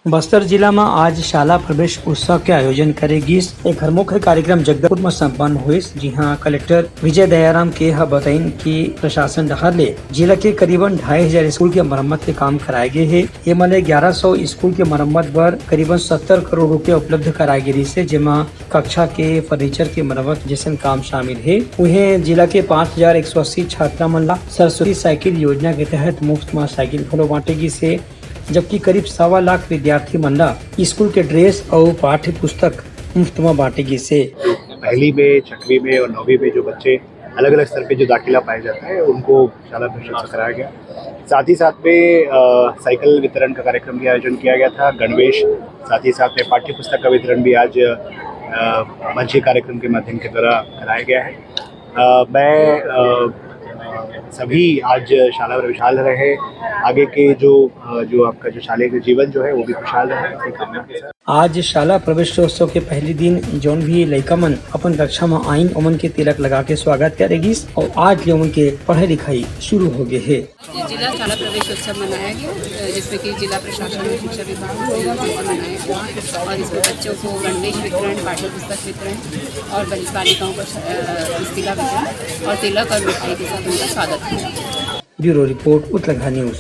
बस्तर जिला में आज शाला प्रवेश उत्सव के आयोजन करेगी। एक हरमुख कार्यक्रम जगदलपुर में संपन्न हुई। जी हाँ, कलेक्टर विजय दयाराम के बताइन की प्रशासन डहर ले जिला के करीबन 2500 स्कूल के मरम्मत के काम कराए गए है। ये मले 1100 स्कूल के मरम्मत पर करीबन 70 करोड़ रुपया उपलब्ध कराए गए से, जेमा कक्षा के फर्नीचर के मरम्मत जैसे काम शामिल है। उन्हें जिला के 5180 छात्रा मन ला सरस्वती साइकिल योजना के तहत मुफ्त में साइकिल घलो बांटेगी से, जबकि करीब 1.25 लाख विद्यार्थी मन ला स्कूल के ड्रेस और पाठ्य पुस्तक मुफ्त में बांटेगी से। पहली में, छठवीं में और 9वीं में जो बच्चे अलग अलग स्तर पे जो दाखिला पाए जाते हैं उनको शाला प्रवेश कराया गया। साथ ही साथ में साइकिल वितरण का कार्यक्रम भी आयोजन किया गया था, गणवेश, साथ ही साथ में पाठ्य पुस्तक का वितरण भी आज मंच कार्यक्रम के माध्यम के द्वारा कराया गया है। मैं सभी आज शाला खुशहाल रहे, आगे के जो आपका जो शाले का जीवन जो है वो भी खुशहाल रहे। आज शाला प्रवेशोत्सव के पहले दिन जौन भी लड़का मन अपन कक्षा में आइन उमन के तिलक लगा के स्वागत करेगी और आज उमन के पढ़ाई लिखाई शुरू हो गए है। जिला शाला प्रवेशोत्सव मनाया गया, जिसमें कि जिला प्रशासन और शिक्षा विभाग मनाया गया और इसमें बच्चों को गणवेश वितरण, पाठ्य पुस्तक वितरण और बालिकाओं का पुस्तिका वितरण और तिलक और मिठाई के साथ उनका स्वागत किया। Bureau report Uttarakhand news.